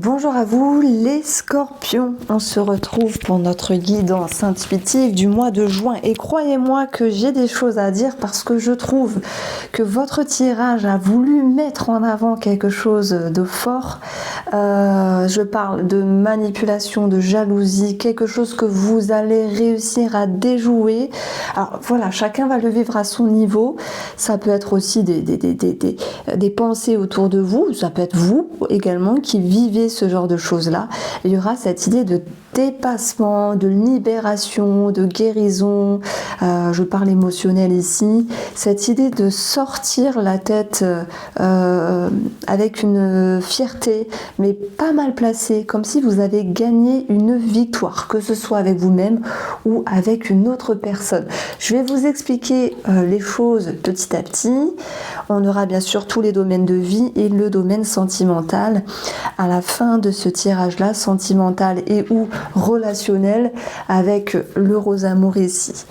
Bonjour à vous les scorpions, on se retrouve pour notre guidance intuitive du mois de juin et croyez-moi que j'ai des choses à dire parce que je trouve que votre tirage a voulu mettre en avant quelque chose de fort. Je parle de manipulation, de jalousie, quelque chose que vous allez réussir à déjouer. Alors voilà, chacun va le vivre à son niveau. Ça peut être aussi des pensées autour de vous, ça peut être vous également qui vivez ce genre de choses-là. Il y aura cette idée de dépassement, de libération, de guérison, je parle émotionnel ici, cette idée de sortir la tête avec une fierté, mais pas mal placée, comme si vous avez gagné une victoire, que ce soit avec vous-même ou avec une autre personne. Je vais vous expliquer les choses petit à petit. On aura bien sûr tous les domaines de vie et le domaine sentimental à la fin de ce tirage-là, sentimental et ou relationnel avec le rose amour ici.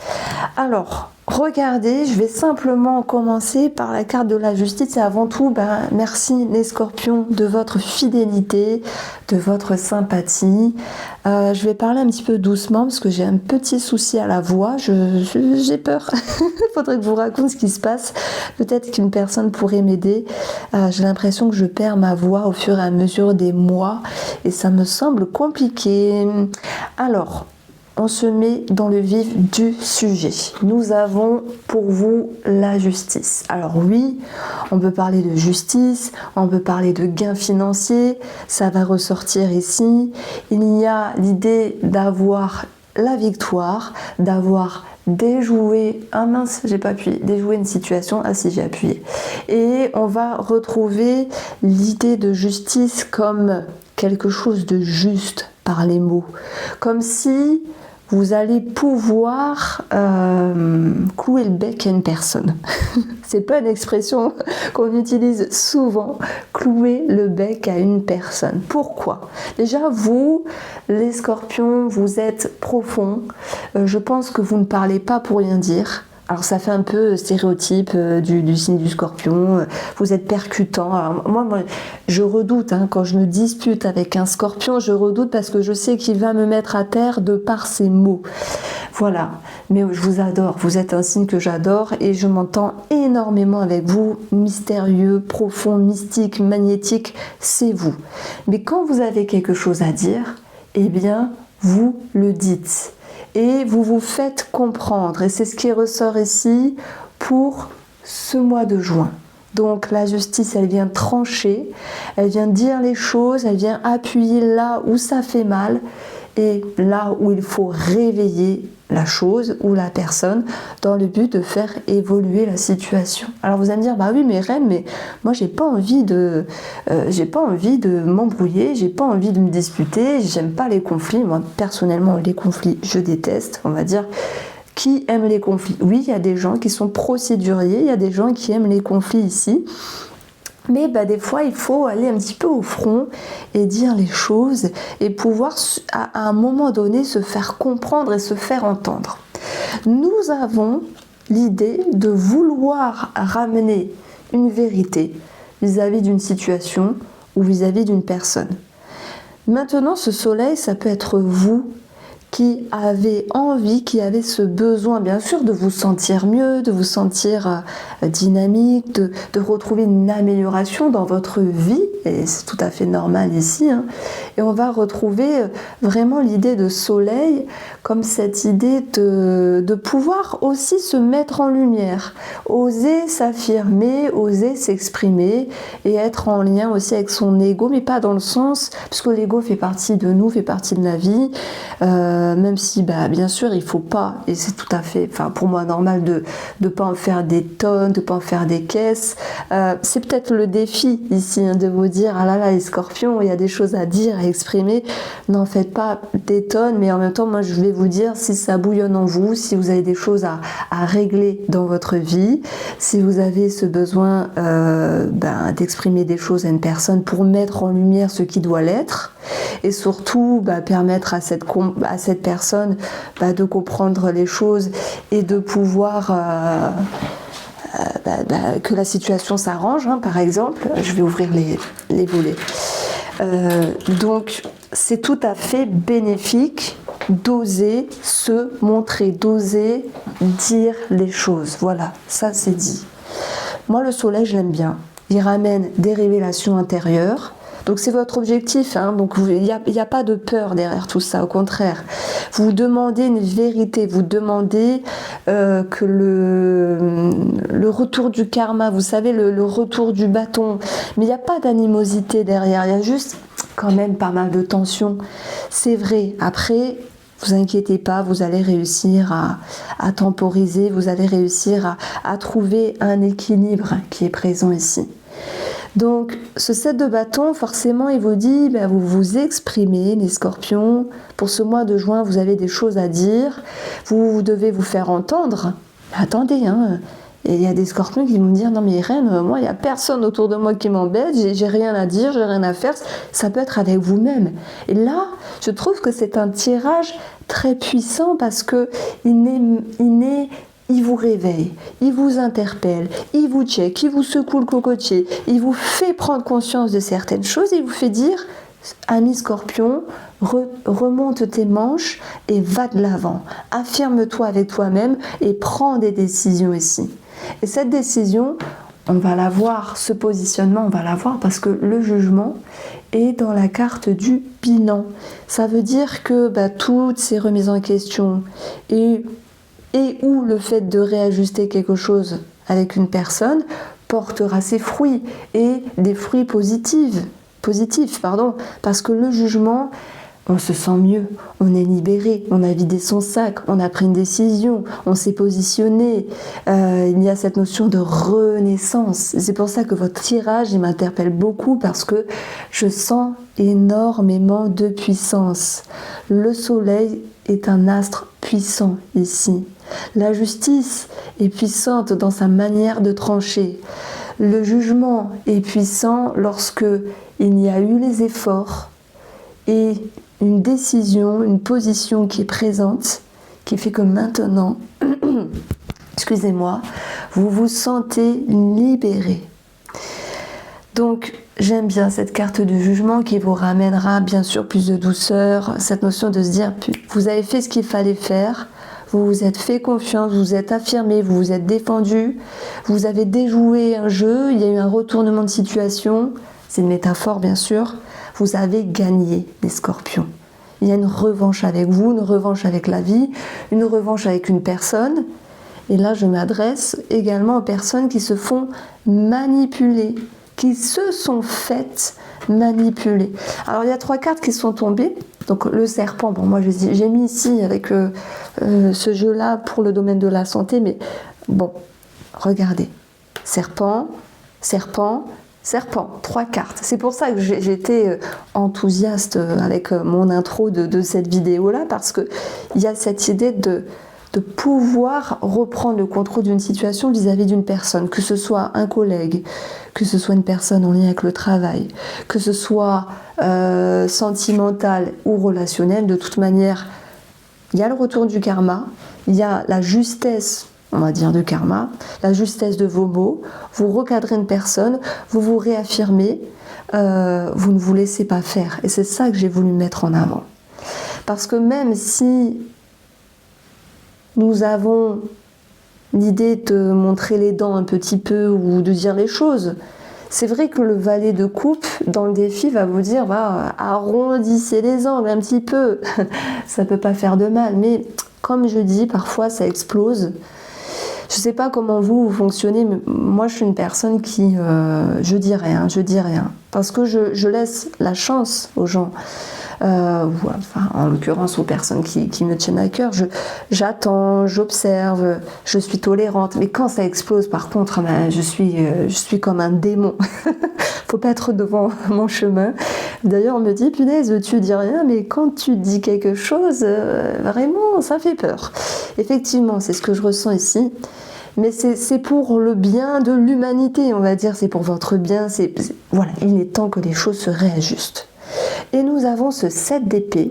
Alors, regardez, je vais simplement commencer par la carte de la justice et avant tout, merci les scorpions de votre fidélité, de votre sympathie. Je vais parler un petit peu doucement parce que j'ai un petit souci à la voix, j'ai peur. Il faudrait que je vous raconte ce qui se passe. Peut-être qu'une personne pourrait m'aider. J'ai l'impression que je perds ma voix au fur et à mesure des mois et ça me semble compliqué. Alors, on se met dans le vif du sujet. Nous avons pour vous la justice. Alors oui, on peut parler de justice, on peut parler de gains financiers, ça va ressortir ici. Il y a l'idée d'avoir la victoire, d'avoir déjoué, ah mince, j'ai pas appuyé, déjouer une situation, ah si j'ai appuyé. Et on va retrouver l'idée de justice comme quelque chose de juste par les mots. Comme si vous allez pouvoir clouer le bec à une personne. C'est pas une expression qu'on utilise souvent, clouer le bec à une personne. Pourquoi ? Déjà, vous, les scorpions, vous êtes profonds. Je pense que vous ne parlez pas pour rien dire. Alors ça fait un peu stéréotype du signe du scorpion, vous êtes percutant. Alors moi je redoute, quand je me dispute avec un scorpion, je redoute parce que je sais qu'il va me mettre à terre de par ses mots. Voilà, mais je vous adore, vous êtes un signe que j'adore et je m'entends énormément avec vous, mystérieux, profond, mystique, magnétique, c'est vous. Mais quand vous avez quelque chose à dire, eh bien vous le dites. Et vous vous faites comprendre. Et c'est ce qui ressort ici pour ce mois de juin. Donc la justice, elle vient trancher, elle vient dire les choses, elle vient appuyer là où ça fait mal et là où il faut réveiller la chose ou la personne dans le but de faire évoluer la situation. Alors vous allez me dire, bah oui mais Reine, mais moi j'ai pas envie de m'embrouiller, j'ai pas envie de me disputer, j'aime pas les conflits. Moi personnellement les conflits je déteste, on va dire. Qui aime les conflits? Oui, il y a des gens qui sont procéduriers, il y a des gens qui aiment les conflits ici. Mais des fois, il faut aller un petit peu au front et dire les choses et pouvoir, à un moment donné, se faire comprendre et se faire entendre. Nous avons l'idée de vouloir ramener une vérité vis-à-vis d'une situation ou vis-à-vis d'une personne. Maintenant, ce soleil, ça peut être vous qui avez envie, qui avez ce besoin bien sûr de vous sentir mieux, de vous sentir dynamique, de retrouver une amélioration dans votre vie, et c'est tout à fait normal ici, et on va retrouver vraiment l'idée de soleil comme cette idée de pouvoir aussi se mettre en lumière, oser s'affirmer, oser s'exprimer et être en lien aussi avec son ego, mais pas dans le sens, puisque l'ego fait partie de nous, fait partie de la vie, même si bien sûr il faut pas, et c'est tout à fait pour moi normal de pas en faire des tonnes, de pas en faire des caisses. C'est peut-être le défi ici de vous dire, ah là là les scorpions, il y a des choses à dire, à exprimer, n'en faites pas des tonnes, mais en même temps moi je vais vous dire, si ça bouillonne en vous, si vous avez des choses à régler dans votre vie, si vous avez ce besoin d'exprimer des choses à une personne pour mettre en lumière ce qui doit l'être, et surtout permettre à cette personne de comprendre les choses et de pouvoir que la situation s'arrange, par exemple. Je vais ouvrir les volets. Donc, c'est tout à fait bénéfique d'oser se montrer, d'oser dire les choses. Voilà, ça c'est dit. Moi, le soleil, je l'aime bien. Il ramène des révélations intérieures. Donc c'est votre objectif, hein. Donc il n'y a pas de peur derrière tout ça, au contraire. Vous demandez une vérité, vous demandez que le retour du karma, vous savez, le retour du bâton, mais il n'y a pas d'animosité derrière, il y a juste quand même pas mal de tension. C'est vrai, après, vous inquiétez pas, vous allez réussir à temporiser, vous allez réussir à trouver un équilibre qui est présent ici. Donc, ce 7 de bâton, forcément, il vous dit, vous vous exprimez, les scorpions. Pour ce mois de juin, vous avez des choses à dire. Vous devez vous faire entendre. Attendez, hein. Et il y a des scorpions qui vont me dire, non mais Irène, moi, il n'y a personne autour de moi qui m'embête, j'ai rien à dire, j'ai rien à faire. Ça peut être avec vous-même. Et là, je trouve que c'est un tirage très puissant parce que il vous réveille, il vous interpelle, il vous check, il vous secoue le cocotier, il vous fait prendre conscience de certaines choses, il vous fait dire, ami Scorpion, remonte tes manches et va de l'avant. Affirme-toi avec toi-même et prends des décisions ici. Et cette décision, on va la voir, ce positionnement, on va la voir parce que le jugement est dans la carte du bilan. Ça veut dire que toutes ces remises en question et ou le fait de réajuster quelque chose avec une personne portera ses fruits et des fruits positifs, parce que le jugement, on se sent mieux, on est libéré, on a vidé son sac, on a pris une décision, on s'est positionné, il y a cette notion de renaissance. C'est pour ça que votre tirage, il m'interpelle beaucoup parce que je sens énormément de puissance. Le soleil est un astre puissant ici. La justice est puissante dans sa manière de trancher. Le jugement est puissant lorsque il y a eu les efforts et une décision, une position qui est présente, qui fait que maintenant, excusez-moi, vous vous sentez libéré. Donc, j'aime bien cette carte du jugement qui vous ramènera bien sûr plus de douceur, cette notion de se dire, vous avez fait ce qu'il fallait faire, vous vous êtes fait confiance, vous vous êtes affirmé, vous vous êtes défendu, vous avez déjoué un jeu, il y a eu un retournement de situation, c'est une métaphore bien sûr, vous avez gagné les scorpions. Il y a une revanche avec vous, une revanche avec la vie, une revanche avec une personne. Et là, je m'adresse également aux personnes qui se font manipuler, qui se sont faites manipuler. Alors, il y a 3 cartes qui sont tombées. Donc, le serpent, bon, moi, j'ai mis ici avec ce jeu-là pour le domaine de la santé, mais bon, regardez. Serpent, serpent, serpent, 3 cartes. C'est pour ça que j'étais enthousiaste avec mon intro de cette vidéo-là, parce qu'il y a cette idée de pouvoir reprendre le contrôle d'une situation vis-à-vis d'une personne, que ce soit un collègue, que ce soit une personne en lien avec le travail, que ce soit sentimental ou relationnel. De toute manière, il y a le retour du karma, il y a la justesse, on va dire, de karma, la justesse de vos mots, vous recadrez une personne, vous vous réaffirmez, vous ne vous laissez pas faire. Et c'est ça que j'ai voulu mettre en avant. Parce que même si nous avons l'idée de montrer les dents un petit peu ou de dire les choses, c'est vrai que le valet de coupe dans le défi va vous dire arrondissez les angles un petit peu, ça peut pas faire de mal, mais comme je dis, parfois ça explose. Je sais pas comment vous fonctionnez, mais moi je suis une personne qui je dis rien, parce que je laisse la chance aux gens. En l'occurrence aux personnes qui me tiennent à cœur, j'attends, j'observe, je suis tolérante, mais quand ça explose par contre, je suis comme un démon. Faut pas être devant mon chemin. D'ailleurs on me dit, punaise, tu dis rien, mais quand tu dis quelque chose, vraiment ça fait peur. Effectivement, c'est ce que je ressens ici. Mais c'est pour le bien de l'humanité, on va dire, c'est pour votre bien, voilà, il est temps que les choses se réajustent. Et nous avons ce 7 d'épée.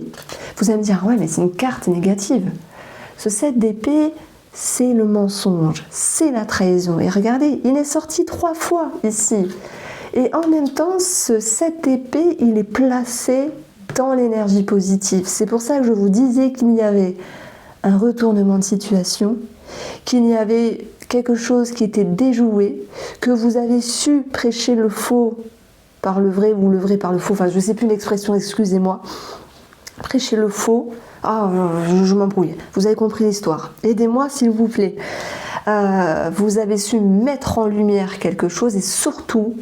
Vous allez me dire, ouais, mais c'est une carte négative. Ce 7 d'épée, c'est le mensonge, c'est la trahison. Et regardez, il est sorti 3 fois ici. Et en même temps, cette épée, il est placé dans l'énergie positive. C'est pour ça que je vous disais qu'il y avait un retournement de situation, qu'il y avait quelque chose qui était déjoué, que vous avez su prêcher le faux par le vrai ou le vrai par le faux, enfin je ne sais plus l'expression, excusez-moi, prêcher le faux, je m'embrouille, vous avez compris l'histoire, aidez-moi s'il vous plaît. Vous avez su mettre en lumière quelque chose et surtout,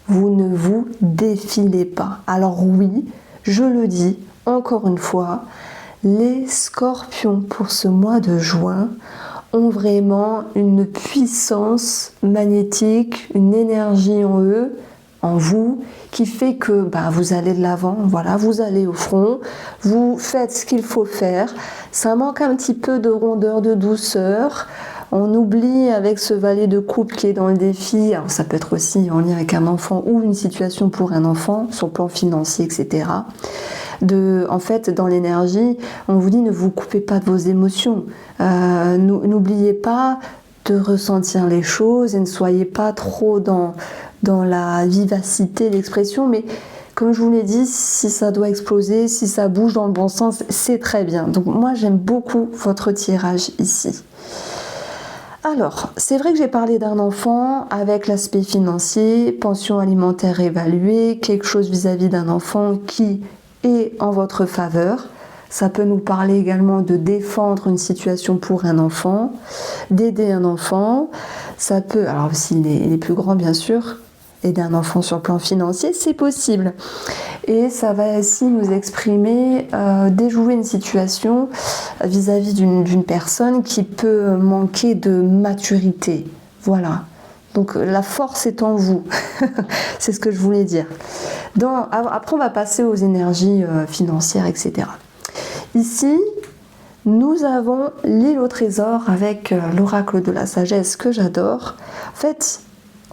vous ne vous défilez pas. Alors oui, je le dis encore une fois, les scorpions pour ce mois de juin ont vraiment une puissance magnétique, une énergie en eux, en vous, qui fait que vous allez de l'avant, voilà, vous allez au front, vous faites ce qu'il faut faire. Ça manque un petit peu de rondeur, de douceur. On oublie avec ce valet de coupe qui est dans le défi, alors ça peut être aussi en lien avec un enfant ou une situation pour un enfant, sur le plan financier, etc. En fait, dans l'énergie, on vous dit ne vous coupez pas de vos émotions. N'oubliez pas de ressentir les choses et ne soyez pas trop dans la vivacité, l'expression, mais comme je vous l'ai dit, si ça doit exploser, si ça bouge dans le bon sens, c'est très bien. Donc moi, j'aime beaucoup votre tirage ici. Alors, c'est vrai que j'ai parlé d'un enfant avec l'aspect financier, pension alimentaire évaluée, quelque chose vis-à-vis d'un enfant qui est en votre faveur. Ça peut nous parler également de défendre une situation pour un enfant, d'aider un enfant. Ça peut, alors s'il est plus grand bien sûr, aider un enfant sur le plan financier, c'est possible. Et ça va aussi nous exprimer, déjouer une situation vis-à-vis d'une personne qui peut manquer de maturité. Voilà. Donc la force est en vous. C'est ce que je voulais dire. Après, on va passer aux énergies financières, etc. Ici, nous avons l'île au trésor avec l'oracle de la sagesse que j'adore. En fait,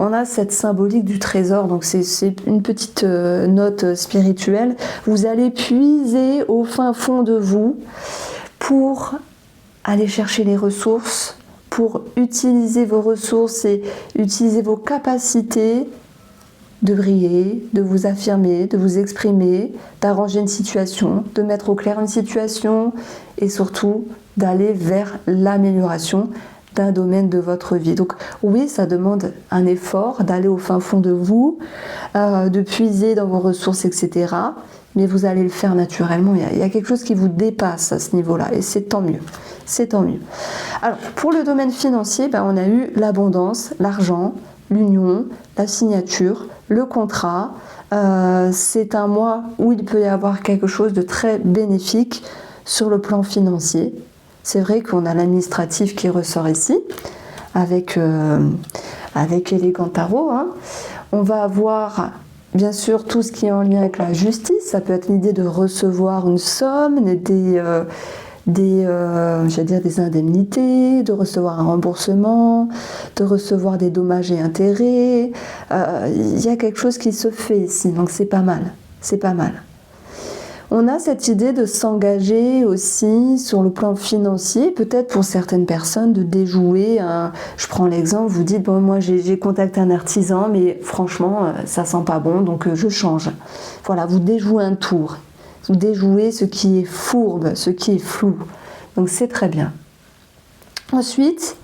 on a cette symbolique du trésor, donc c'est une petite note spirituelle. Vous allez puiser au fin fond de vous pour aller chercher les ressources, pour utiliser vos ressources et utiliser vos capacités de briller, de vous affirmer, de vous exprimer, d'arranger une situation, de mettre au clair une situation et surtout d'aller vers l'amélioration d'un domaine de votre vie. Donc oui, ça demande un effort d'aller au fin fond de vous, de puiser dans vos ressources, etc. Mais vous allez le faire naturellement. Il y a quelque chose qui vous dépasse à ce niveau-là et c'est tant mieux. C'est tant mieux. Alors, pour le domaine financier, on a eu l'abondance, l'argent, l'union, la signature, le contrat. C'est un mois où il peut y avoir quelque chose de très bénéfique sur le plan financier. C'est vrai qu'on a l'administratif qui ressort ici, avec Élégant Tarot. On va avoir, bien sûr, tout ce qui est en lien avec la justice. Ça peut être l'idée de recevoir une somme, des indemnités, de recevoir un remboursement, de recevoir des dommages et intérêts. Il y a quelque chose qui se fait ici, donc c'est pas mal. C'est pas mal. On a cette idée de s'engager aussi sur le plan financier, peut-être pour certaines personnes de déjouer. Je prends l'exemple, vous dites, moi j'ai contacté un artisan, mais franchement, ça sent pas bon, donc je change. Voilà, vous déjouez un tour. Vous déjouez ce qui est fourbe, ce qui est flou. Donc c'est très bien. Ensuite,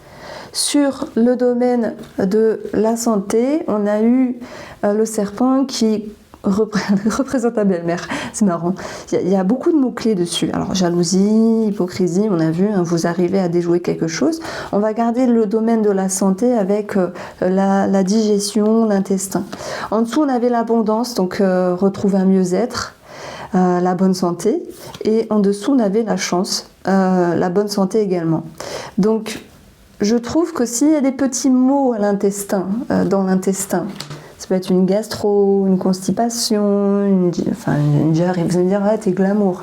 sur le domaine de la santé, on a eu le serpent qui représente la belle-mère. C'est marrant. Il y a beaucoup de mots-clés dessus. Alors, jalousie, hypocrisie, on a vu, vous arrivez à déjouer quelque chose. On va garder le domaine de la santé avec la digestion, l'intestin. En dessous, on avait l'abondance, donc retrouver un mieux-être. La bonne santé, et en dessous on avait la chance, la bonne santé également. Donc je trouve que s'il y a des petits maux à l'intestin, dans l'intestin, ça peut être une gastro, une constipation, une diarrhée, vous allez me dire t'es glamour.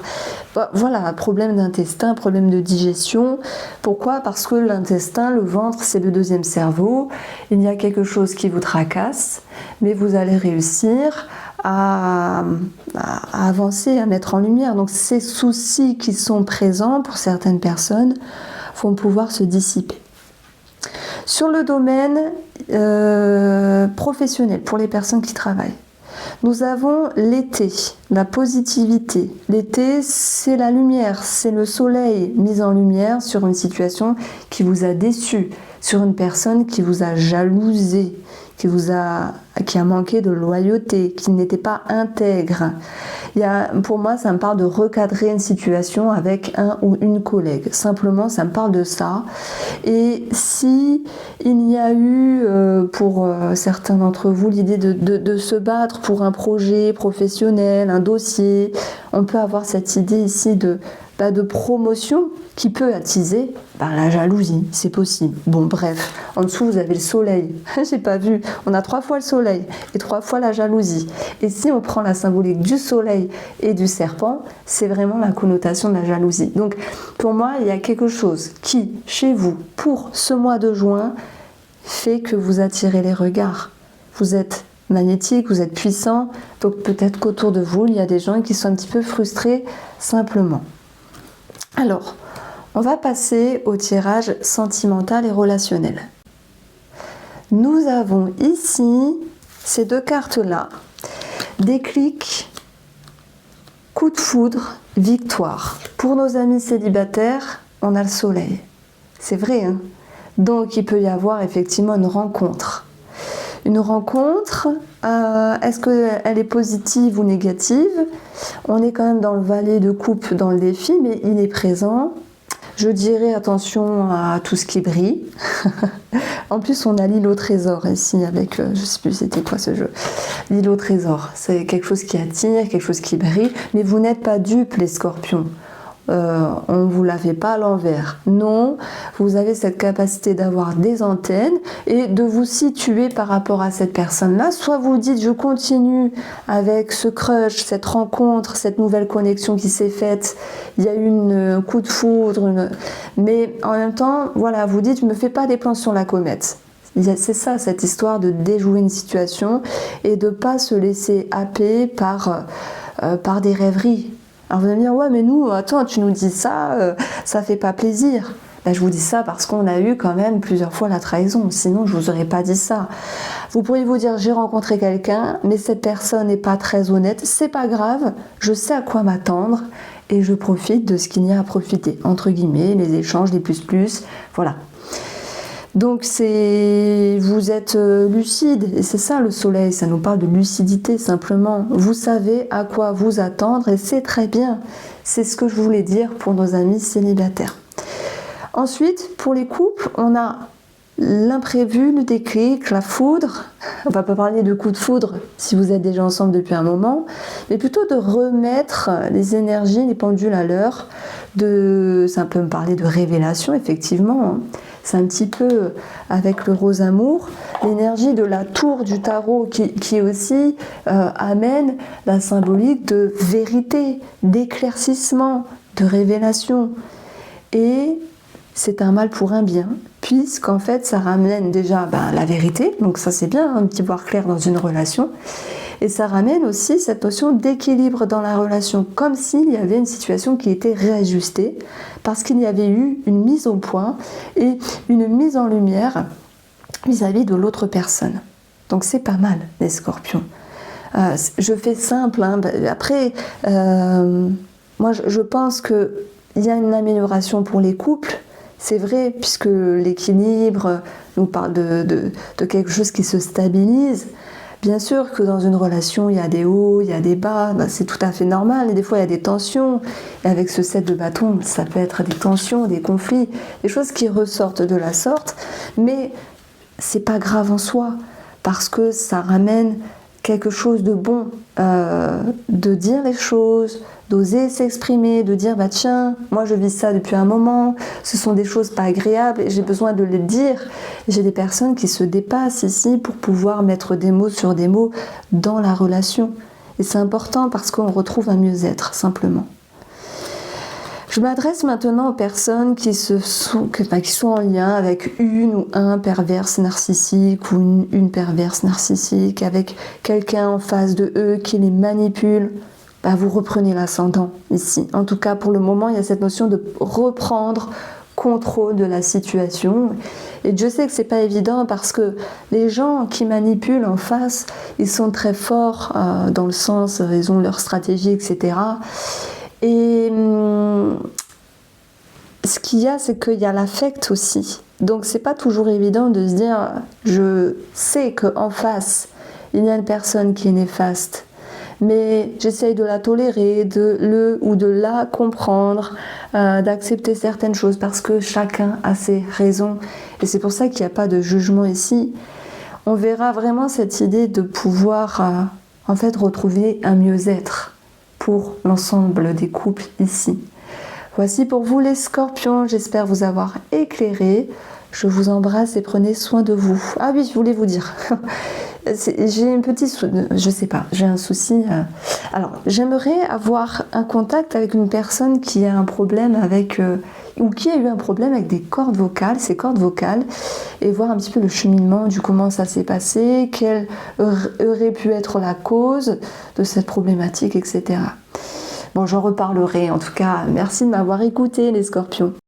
Voilà, problème d'intestin, problème de digestion. Pourquoi ? Parce que l'intestin, le ventre, c'est le deuxième cerveau. Il y a quelque chose qui vous tracasse, mais vous allez réussir à avancer, à mettre en lumière. Donc ces soucis qui sont présents pour certaines personnes vont pouvoir se dissiper. Sur le domaine professionnelle pour les personnes qui travaillent. Nous avons l'été, la positivité. L'été, c'est la lumière, c'est le soleil mis en lumière sur une situation qui vous a déçu, sur une personne qui vous a jalousé, qui a manqué de loyauté, qui n'était pas intègre. Pour moi, ça me parle de recadrer une situation avec un ou une collègue. Simplement, ça me parle de ça. Et si il y a eu, pour certains d'entre vous, l'idée de se battre pour un projet professionnel, un dossier, on peut avoir cette idée ici de promotion qui peut attiser la jalousie, c'est possible. Bon, bref, en dessous vous avez le soleil. J'ai pas vu. On a 3 fois le soleil et 3 fois la jalousie. Et si on prend la symbolique du soleil et du serpent, c'est vraiment la connotation de la jalousie. Donc, pour moi, il y a quelque chose qui, chez vous, pour ce mois de juin, fait que vous attirez les regards. Vous êtes magnétique, vous êtes puissant, donc peut-être qu'autour de vous, il y a des gens qui sont un petit peu frustrés simplement. Alors, on va passer au tirage sentimental et relationnel. Nous avons ici ces 2 cartes-là. Déclic, coup de foudre, victoire. Pour nos amis célibataires, on a le soleil. C'est vrai, hein ? Donc, il peut y avoir effectivement une rencontre. Une rencontre, est-ce qu'elle est positive ou négative ? On est quand même dans le valet de coupe, dans le défi, mais il est présent. Je dirais attention à tout ce qui brille. En plus, on a l'île au trésor ici avec, je ne sais plus c'était quoi ce jeu. L'île au trésor, c'est quelque chose qui attire, quelque chose qui brille, mais vous n'êtes pas dupes les scorpions. On ne vous la fait pas à l'envers. Non, vous avez cette capacité d'avoir des antennes et de vous situer par rapport à cette personne-là. Soit vous dites, je continue avec ce crush, cette rencontre, cette nouvelle connexion qui s'est faite. Il y a eu un coup de foudre. Mais en même temps, voilà, vous dites, je ne me fais pas des plans sur la comète. C'est ça, cette histoire de déjouer une situation et de ne pas se laisser happer par des rêveries. Alors vous allez me dire, ouais mais nous, attends, tu nous dis ça, ça fait pas plaisir. Là, je vous dis ça parce qu'on a eu quand même plusieurs fois la trahison, sinon je vous aurais pas dit ça. Vous pourriez vous dire, j'ai rencontré quelqu'un, mais cette personne n'est pas très honnête, c'est pas grave, je sais à quoi m'attendre et je profite de ce qu'il y a à profiter, entre guillemets, les échanges, les plus, voilà. Donc vous êtes lucide, et c'est ça le soleil, ça nous parle de lucidité simplement. Vous savez à quoi vous attendre et c'est très bien. C'est ce que je voulais dire pour nos amis célibataires. Ensuite, pour les couples, on a l'imprévu, le déclic, la foudre. On va pas parler de coup de foudre si vous êtes déjà ensemble depuis un moment, mais plutôt de remettre les énergies, les pendules à l'heure. Ça peut me parler de révélation, effectivement. C'est un petit peu avec le rose amour, l'énergie de la tour du tarot qui aussi amène la symbolique de vérité, d'éclaircissement, de révélation. Et c'est un mal pour un bien, puisqu'en fait ça ramène déjà la vérité, donc ça c'est bien, un petit voir clair dans une relation, et ça ramène aussi cette notion d'équilibre dans la relation, comme s'il y avait une situation qui était réajustée, parce qu'il y avait eu une mise au point et une mise en lumière vis-à-vis de l'autre personne. Donc c'est pas mal les scorpions. Je fais simple, hein. Après, moi je pense qu'il y a une amélioration pour les couples. C'est vrai, puisque l'équilibre nous parle de quelque chose qui se stabilise. Bien sûr que dans une relation, il y a des hauts, il y a des bas, c'est tout à fait normal. Et des fois, il y a des tensions. Et avec ce 7 de bâton, ça peut être des tensions, des conflits, des choses qui ressortent de la sorte. Mais c'est pas grave en soi, parce que ça ramène quelque chose de bon, de dire les choses, d'oser s'exprimer, de dire tiens, moi je vis ça depuis un moment, ce sont des choses pas agréables et j'ai besoin de les dire. J'ai des personnes qui se dépassent ici pour pouvoir mettre des mots sur des mots dans la relation. Et c'est important parce qu'on retrouve un mieux-être, simplement. Je m'adresse maintenant aux personnes qui sont en lien avec une ou un perverse narcissique ou une perverse narcissique, avec quelqu'un en face de eux qui les manipule. Vous reprenez l'ascendant ici. En tout cas, pour le moment, il y a cette notion de reprendre contrôle de la situation. Et je sais que c'est pas évident parce que les gens qui manipulent en face, ils sont très forts dans le sens, ils ont leur stratégie, etc. Et ce qu'il y a, c'est qu'il y a l'affect aussi. Donc c'est pas toujours évident de se dire, je sais qu'en face, il y a une personne qui est néfaste, mais j'essaye de la tolérer, de le ou de la comprendre, d'accepter certaines choses parce que chacun a ses raisons. Et c'est pour ça qu'il n'y a pas de jugement ici. On verra vraiment cette idée de pouvoir en fait retrouver un mieux-être pour l'ensemble des couples ici. Voici pour vous les scorpions, j'espère vous avoir éclairé. Je vous embrasse et prenez soin de vous. Ah oui, je voulais vous dire, j'ai un souci. Alors, j'aimerais avoir un contact avec une personne qui a un problème avec, ou qui a eu un problème avec des cordes vocales, ses cordes vocales, et voir un petit peu le cheminement du comment ça s'est passé, quelle aurait pu être la cause de cette problématique, etc. Bon, j'en reparlerai. En tout cas, merci de m'avoir écouté, les scorpions.